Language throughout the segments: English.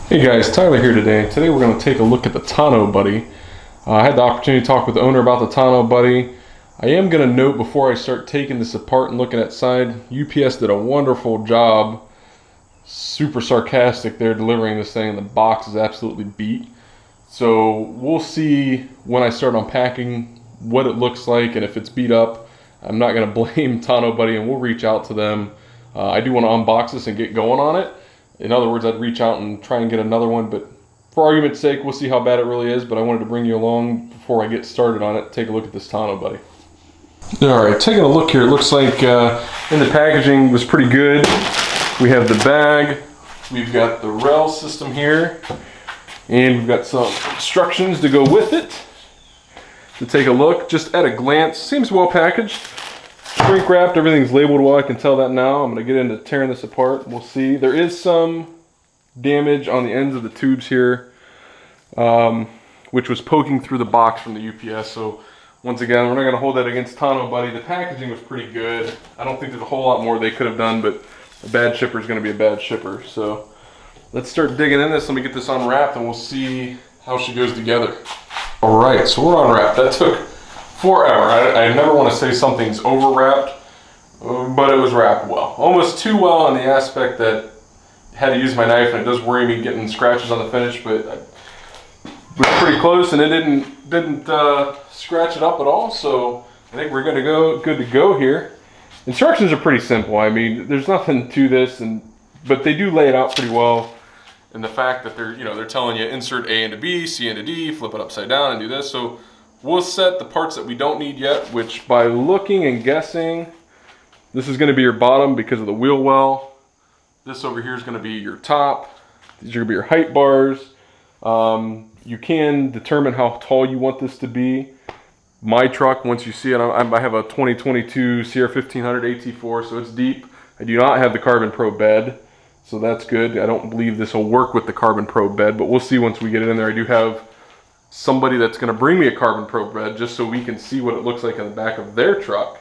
Hey guys, Tyler here today. Today we're going to take a look at the Tonneau Buddy. I had the opportunity to talk with the owner about the Tonneau Buddy. I am going to note before I start taking this apart and looking at side, UPS did a wonderful job. Super sarcastic there delivering this thing, and the box is absolutely beat. So we'll see when I start unpacking what it looks like, and if it's beat up, I'm not going to blame Tonneau Buddy, and we'll reach out to them. I do want to unbox this and get going on it. In other words, I'd reach out and try and get another one, but for argument's sake, we'll see how bad it really is. But I wanted to bring you along before I get started on it. Take a look at this Tonneau Buddy. All right, taking a look here, it looks like in the packaging was pretty good. We have the bag, we've got the rail system here, and we've got some instructions to go with it. To take a look, just at a glance, seems well packaged. Shrink wrapped, everything's labeled well, I can tell that now. I'm going to get into tearing this apart. We'll see. There is some damage on the ends of the tubes here, which was poking through the box from the UPS. So once again, we're not going to hold that against Tonneau Buddy. The packaging was pretty good. I don't think there's a whole lot more they could have done, but a bad shipper is going to be a bad shipper. So let's start digging in this. Let me get this unwrapped and we'll see how she goes together. All right, so we're unwrapped. That took forever. I never want to say something's over wrapped, but it was wrapped well. Almost too well on the aspect that I had to use my knife, and it does worry me getting scratches on the finish, but I was pretty close, and it didn't scratch it up at all. So I think we're good to go here. Instructions are pretty simple. I mean, there's nothing to this, but they do lay it out pretty well. And the fact that they're telling you insert A into B, C into D, flip it upside down, and do this. So we'll set the parts that we don't need yet, which by looking and guessing, this is going to be your bottom because of the wheel well. This over here is going to be your top. These are going to be your height bars. You can determine how tall you want this to be. My truck, once you see it, I have a 2022 Sierra 1500 AT4, so it's deep. I do not have the Carbon Pro bed, so that's good. I don't believe this will work with the Carbon Pro bed, but we'll see once we get it in there. I do have somebody that's going to bring me a Carbon Pro bed just so we can see what it looks like in the back of their truck.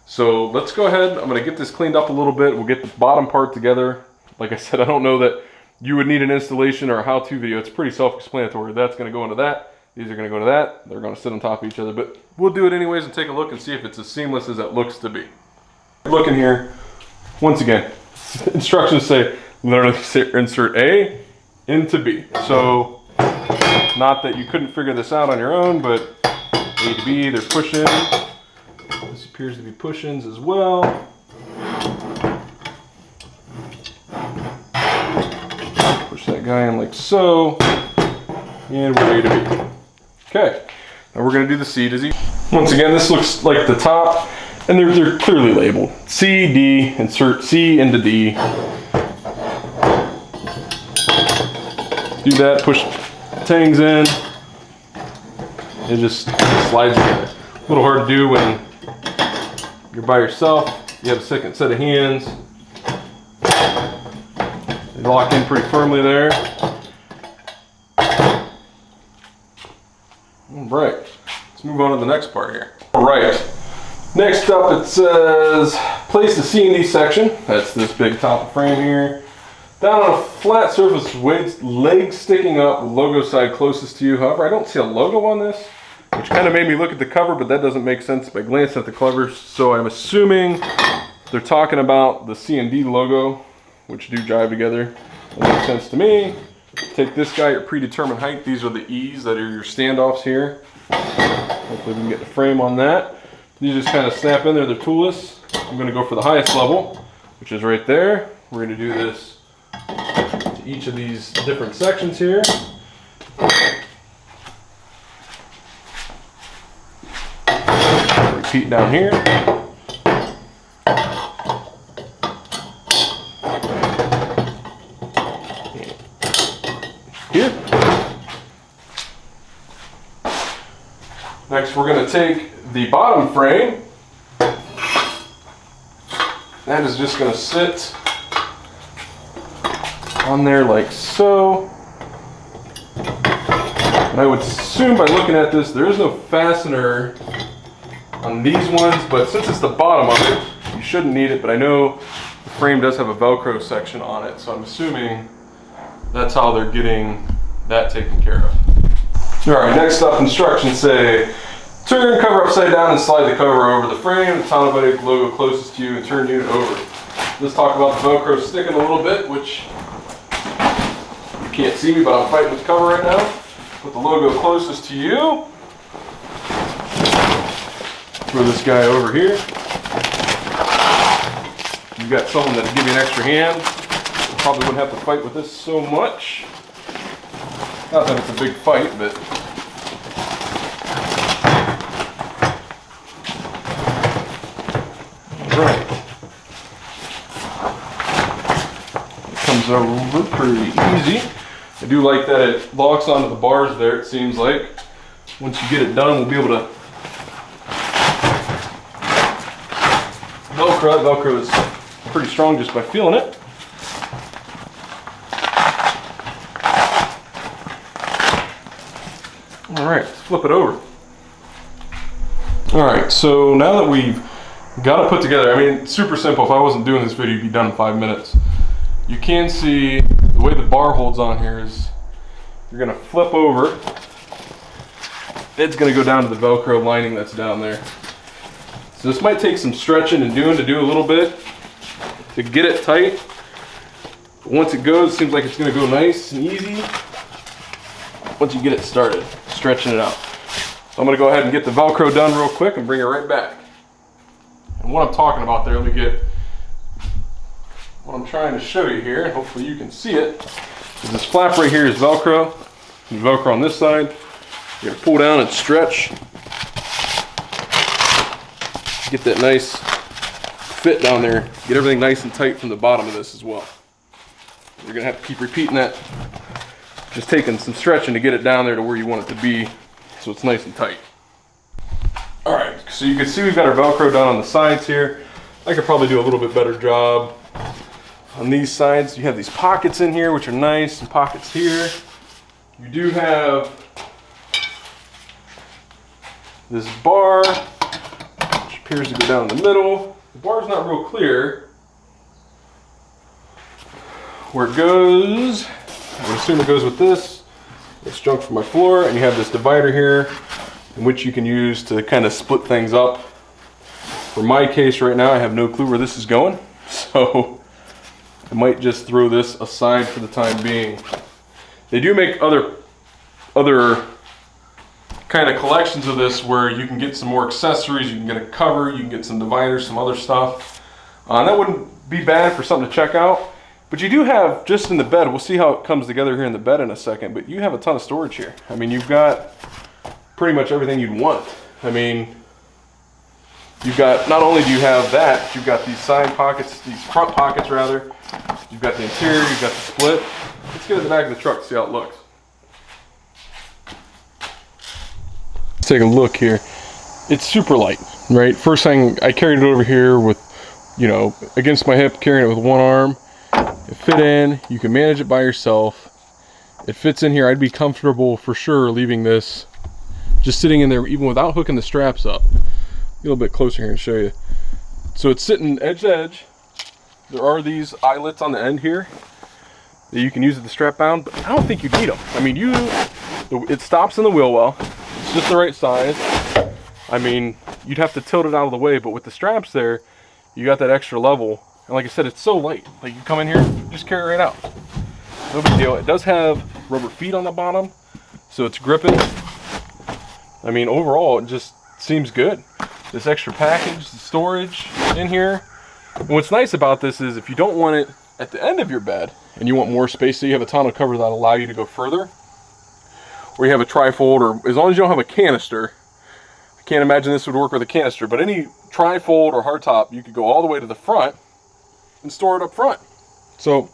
So let's go ahead. I'm going to get this cleaned up a little bit. We'll get the bottom part together. Like I said, I don't know that you would need an installation or a how-to video. It's pretty self-explanatory. That's going to go into that. These are going to go into that. They're going to sit on top of each other. But we'll do it anyways and take a look and see if it's as seamless as it looks to be. Looking here, once again, instructions say literally insert A into B. So not that you couldn't figure this out on your own, but A to B, they're push-in. This appears to be push-ins as well. Push that guy in like so, and we're A to B. Okay, now we're going to do the C to Z. Once again, this looks like the top, and they're clearly labeled. C, D, insert C into D. Do that, push tangs in, it just slides together. A little hard to do when you're by yourself, you have a second set of hands. They lock in pretty firmly there. All right, let's move on to the next part here. All right, next up it says place the C and D section. That's this big top frame here. Down on a flat surface with legs sticking up, logo side closest to you. However, I don't see a logo on this, which kind of made me look at the cover, but that doesn't make sense by glancing at the cover. So I'm assuming they're talking about the C and D logo, which do jive together. That makes sense to me. Take this guy at predetermined height. These are the E's that are your standoffs here. Hopefully we can get the frame on that. These just kind of snap in there, they're toolless. I'm going to go for the highest level, which is right there. We're going to do this to each of these different sections here. Repeat down here. Here. Next, we're going to take the bottom frame. That is just going to sit on there like so. And I would assume by looking at this, there is no fastener on these ones, but since it's the bottom of it, you shouldn't need it, but I know the frame does have a Velcro section on it, so I'm assuming that's how they're getting that taken care of. All right, next up, instructions say, turn cover upside down and slide the cover over the frame, the Tonneau Buddy logo closest to you, and turn unit over. Let's talk about the Velcro sticking a little bit, which you can't see me, but I'm fighting with the cover right now. Put the logo closest to you. Throw this guy over here. You've got someone that'll give you an extra hand. You probably wouldn't have to fight with this so much. Not that it's a big fight, but right. It comes over pretty easy. I do like that it locks onto the bars there, it seems like. Once you get it done, we'll be able to Velcro. That Velcro is pretty strong just by feeling it. All right, let's flip it over. All right, so now that we've got it put together, I mean, it's super simple. If I wasn't doing this video, you'd be done in 5 minutes. You can see the way the bar holds on here is you're gonna flip over. It's gonna go down to the Velcro lining that's down there. So this might take some stretching and to do a little bit to get it tight. But once it goes, it seems like it's gonna go nice and easy. Once you get it started, stretching it out. So I'm gonna go ahead and get the Velcro done real quick and bring it right back. And what I'm talking about there, let me get what I'm trying to show you here, and hopefully you can see it. This flap right here is Velcro. And Velcro on this side. You're gonna pull down and stretch. Get that nice fit down there. Get everything nice and tight from the bottom of this as well. You're gonna have to keep repeating that. Just taking some stretching to get it down there to where you want it to be so it's nice and tight. All right, so you can see we've got our Velcro done on the sides here. I could probably do a little bit better job on these sides. You have these pockets in here, which are nice, and pockets here. You do have this bar, which appears to go down the middle. The bar's not real clear where it goes. I would assume it goes with this. It's junk from my floor, and you have this divider here in which you can use to kind of split things up. For my case right now, I have no clue where this is going, so I might just throw this aside for the time being. They do make other kind of collections of this where you can get some more accessories, you can get a cover, you can get some dividers, some other stuff. And that wouldn't be bad for something to check out. But you do have, just in the bed, we'll see how it comes together here in the bed in a second, but you have a ton of storage here. I mean, you've got pretty much everything you'd want. I mean, you've got, not only do you have that, but you've got these side pockets, these front pockets rather. You've got the interior, you've got the split. Let's get in the back of the truck to see how it looks. Let's take a look here. It's super light, right? First thing, I carried it over here with, you know, against my hip, carrying it with one arm. It fit in, you can manage it by yourself. It fits in here. I'd be comfortable for sure leaving this just sitting in there even without hooking the straps up. Get a little bit closer here and show you. So it's sitting edge to edge. There are these eyelets on the end here that you can use at the strap bound, but I don't think you need them. I mean, it stops in the wheel well. It's just the right size. I mean, you'd have to tilt it out of the way, but with the straps there, you got that extra level. And like I said, it's so light. Like, you come in here, just carry it right out. No big deal. It does have rubber feet on the bottom, so it's gripping. I mean, overall, it just seems good. This extra package, the storage in here. And what's nice about this is if you don't want it at the end of your bed and you want more space, so you have a tonneau cover that'll allow you to go further, or you have a trifold, or as long as you don't have a canister. I can't imagine this would work with a canister, but any trifold or hardtop, you could go all the way to the front and store it up front. So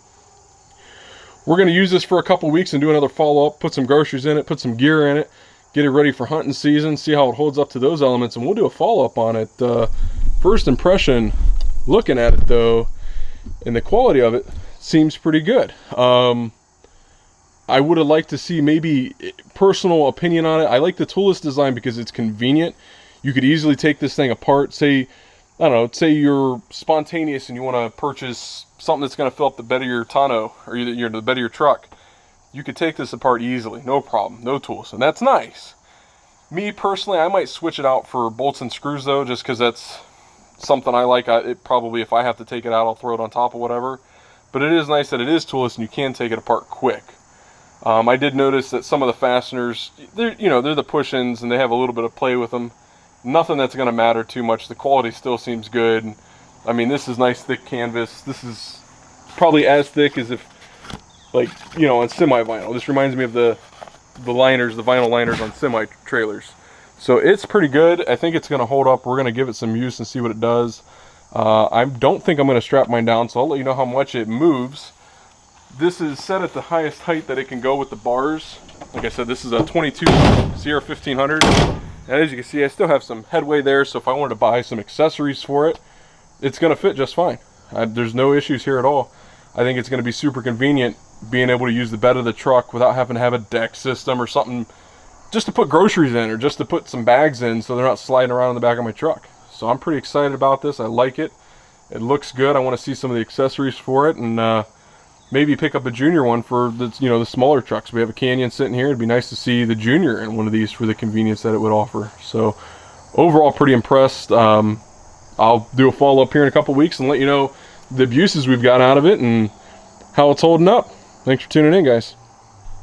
we're going to use this for a couple weeks and do another follow-up, put some groceries in it, put some gear in it, get it ready for hunting season, see how it holds up to those elements, and we'll do a follow-up on it. First impression, looking at it though, and the quality of it seems pretty good. I would have liked to see maybe personal opinion on it. I like the toolless design because it's convenient. You could easily take this thing apart. Say, I don't know, say you're spontaneous and you want to purchase something that's going to fill up the bed of your tonneau or the bed of your truck. you could take this apart easily, no problem, no tools, and that's nice. Me personally, I might switch it out for bolts and screws though, just because that's something I like. It probably, if I have to take it out, I'll throw it on top of whatever. But it is nice that it is toolless and you can take it apart quick. I did notice that some of the fasteners, they're the push-ins and they have a little bit of play with them. Nothing that's going to matter too much. The quality still seems good. I mean, this is nice thick canvas. This is probably as thick as if, like, on semi-vinyl. This reminds me of the liners, the vinyl liners on semi-trailers. So it's pretty good. I think it's going to hold up. We're going to give it some use and see what it does. I don't think I'm going to strap mine down, so I'll let you know how much it moves. This is set at the highest height that it can go with the bars. Like I said, this is a 22 Sierra 1500. And as you can see, I still have some headway there, so if I wanted to buy some accessories for it, it's going to fit just fine. There's no issues here at all. I think it's going to be super convenient being able to use the bed of the truck without having to have a deck system or something just to put groceries in, or just to put some bags in so they're not sliding around in the back of my truck. So I'm pretty excited about this. I like it. It looks good. I want to see some of the accessories for it, and maybe pick up a junior one for the smaller trucks. We have a Canyon sitting here. It'd be nice to see the junior in one of these for the convenience that it would offer. So overall, pretty impressed. I'll do a follow-up here in a couple weeks and let you know the abuses we've got out of it and how it's holding up. Thanks for tuning in, guys.